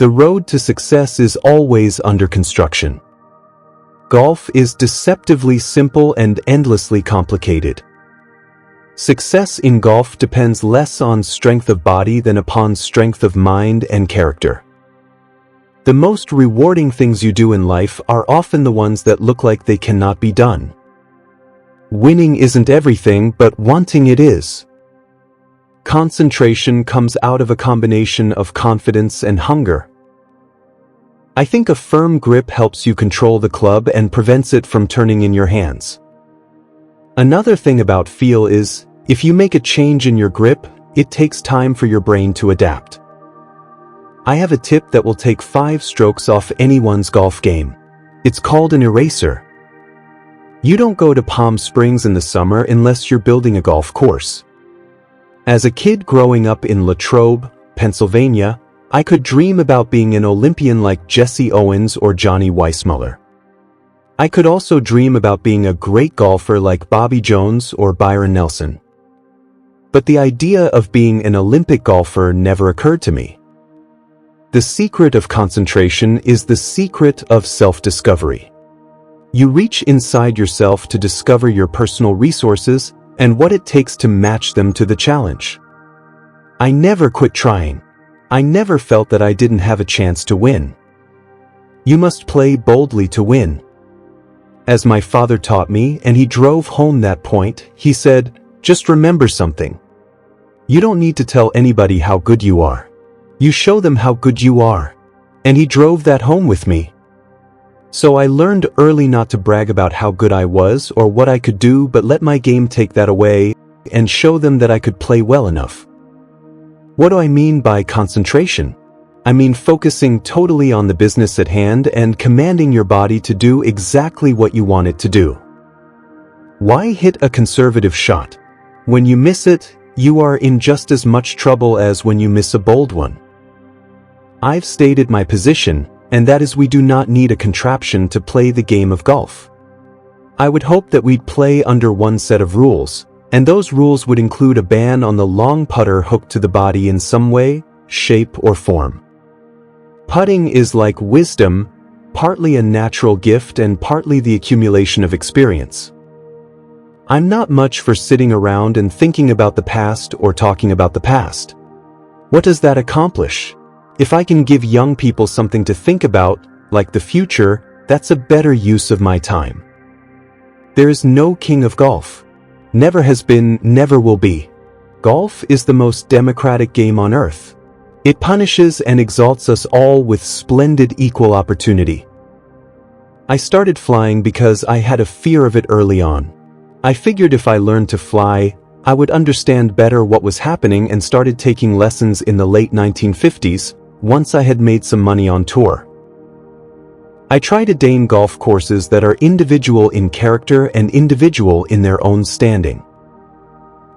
The road to success is always under construction. Golf is deceptively simple and endlessly complicated. Success in golf depends less on strength of body than upon strength of mind and character. The most rewarding things you do in life are often the ones that look like they cannot be done. Winning isn't everything, but wanting it is. Concentration comes out of a combination of confidence and hunger. I think a firm grip helps you control the club and prevents it from turning in your hands. Another thing about feel is, if you make a change in your grip, it takes time for your brain to adapt. I have a tip that will take 5 strokes off anyone's golf game. It's called an eraser. You don't go to Palm Springs in the summer unless you're building a golf course. As a kid growing up in Latrobe, Pennsylvania, I could dream about being an Olympian like Jesse Owens or Johnny Weissmuller. I could also dream about being a great golfer like Bobby Jones or Byron Nelson. But the idea of being an Olympic golfer never occurred to me. The secret of concentration is the secret of self-discovery. You reach inside yourself to discover your personal resources and what it takes to match them to the challenge. I never quit trying. I never felt that I didn't have a chance to win. You must play boldly to win. As my father taught me, and he drove home that point, he said, "Just remember something. You don't need to tell anybody how good you are. You show them how good you are." And he drove that home with me. So I learned early not to brag about how good I was or what I could do, but let my game take that away and show them that I could play well enough. What do I mean by concentration? I mean focusing totally on the business at hand and commanding your body to do exactly what you want it to do. Why hit a conservative shot? When you miss it, you are in just as much trouble as when you miss a bold one. I've stated my position, and that is we do not need a contraption to play the game of golf. I would hope that we'd play under one set of rules, and those rules would include a ban on the long putter hooked to the body in some way, shape, or form. Putting is like wisdom, partly a natural gift and partly the accumulation of experience. I'm not much for sitting around and thinking about the past or talking about the past. What does that accomplish? If I can give young people something to think about, like the future, that's a better use of my time. There is no king of golf. Never has been, never will be. Golf is the most democratic game on earth. It punishes and exalts us all with splendid equal opportunity. I started flying because I had a fear of it early on. I figured if I learned to fly, I would understand better what was happening and started taking lessons in the late 1950s, once I had made some money on tour. I try to deign golf courses that are individual in character and individual in their own standing.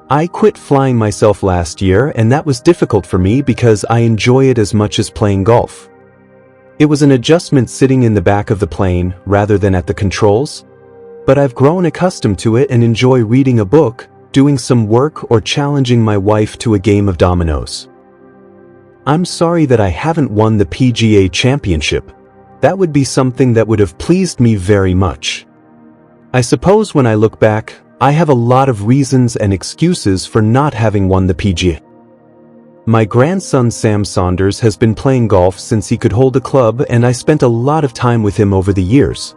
I quit flying myself last year, and that was difficult for me because I enjoy it as much as playing golf. It was an adjustment sitting in the back of the plane rather than at the controls, but I've grown accustomed to it and enjoy reading a book, doing some work, or challenging my wife to a game of dominoes. I'm sorry that I haven't won the PGA Championship. That would be something that would have pleased me very much. I suppose when I look back, I have a lot of reasons and excuses for not having won the PGA. My grandson Sam Saunders has been playing golf since he could hold a club, and I spent a lot of time with him over the years.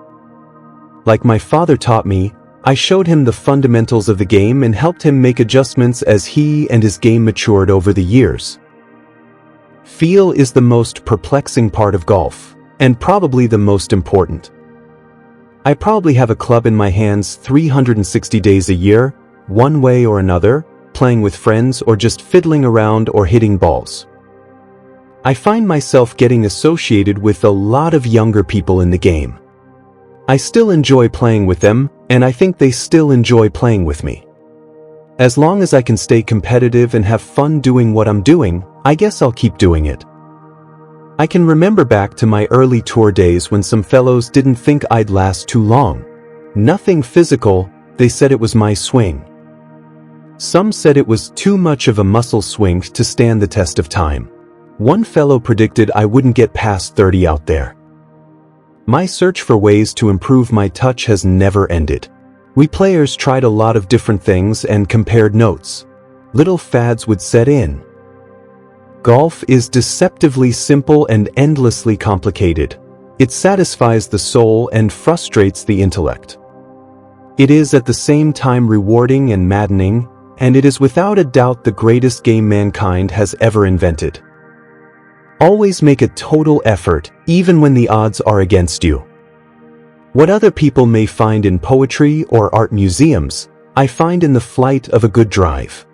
Like my father taught me, I showed him the fundamentals of the game and helped him make adjustments as he and his game matured over the years. Feel is the most perplexing part of golf, and probably the most important. I probably have a club in my hands 360 days a year, one way or another, playing with friends or just fiddling around or hitting balls. I find myself getting associated with a lot of younger people in the game. I still enjoy playing with them, and I think they still enjoy playing with me. As long as I can stay competitive and have fun doing what I'm doing, I guess I'll keep doing it. I can remember back to my early tour days when some fellows didn't think I'd last too long. Nothing physical, they said it was my swing. Some said it was too much of a muscle swing to stand the test of time. One fellow predicted I wouldn't get past 30 out there. My search for ways to improve my touch has never ended. We players tried a lot of different things and compared notes. Little fads would set in. Golf is deceptively simple and endlessly complicated. It satisfies the soul and frustrates the intellect. It is at the same time rewarding and maddening, and it is without a doubt the greatest game mankind has ever invented. Always make a total effort, even when the odds are against you. What other people may find in poetry or art museums, I find in the flight of a good drive.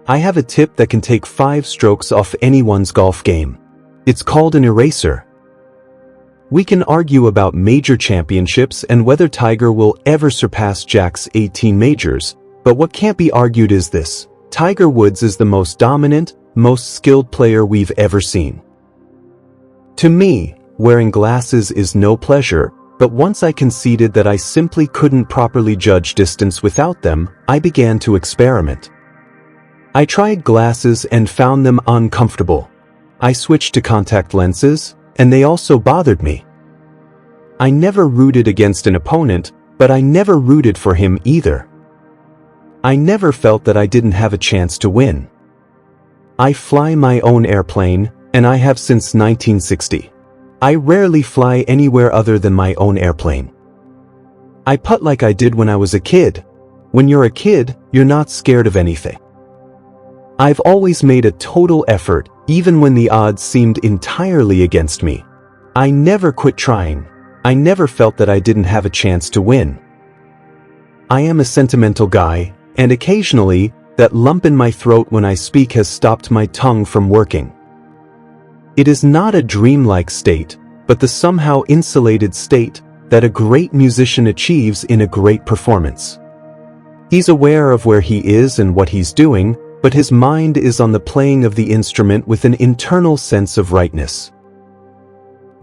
I have a tip that can take 5 strokes off anyone's golf game. It's called an eraser. We can argue about major championships and whether Tiger will ever surpass Jack's 18 majors, but what can't be argued is this: Tiger Woods is the most dominant, most skilled player we've ever seen. To me, wearing glasses is no pleasure, but once I conceded that I simply couldn't properly judge distance without them, I began to experiment. I tried glasses and found them uncomfortable. I switched to contact lenses, and they also bothered me. I never rooted against an opponent, but I never rooted for him either. I never felt that I didn't have a chance to win. I fly my own airplane, and I have since 1960. I rarely fly anywhere other than my own airplane. I putt like I did when I was a kid. When you're a kid, you're not scared of anything. I've always made a total effort, even when the odds seemed entirely against me. I never quit trying. I never felt that I didn't have a chance to win. I am a sentimental guy, and occasionally, that lump in my throat when I speak has stopped my tongue from working. It is not a dreamlike state, but the somehow insulated state that a great musician achieves in a great performance. He's aware of where he is and what he's doing, but his mind is on the playing of the instrument with an internal sense of rightness.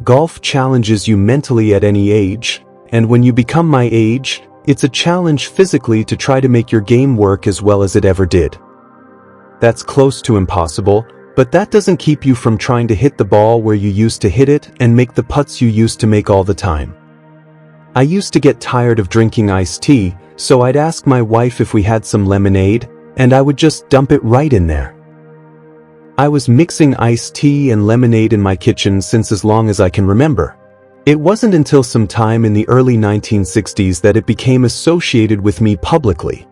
Golf challenges you mentally at any age, and when you become my age, it's a challenge physically to try to make your game work as well as it ever did. That's close to impossible, but that doesn't keep you from trying to hit the ball where you used to hit it and make the putts you used to make all the time. I used to get tired of drinking iced tea, so I'd ask my wife if we had some lemonade, and I would just dump it right in there. I was mixing iced tea and lemonade in my kitchen since as long as I can remember. It wasn't until some time in the early 1960s that it became associated with me publicly.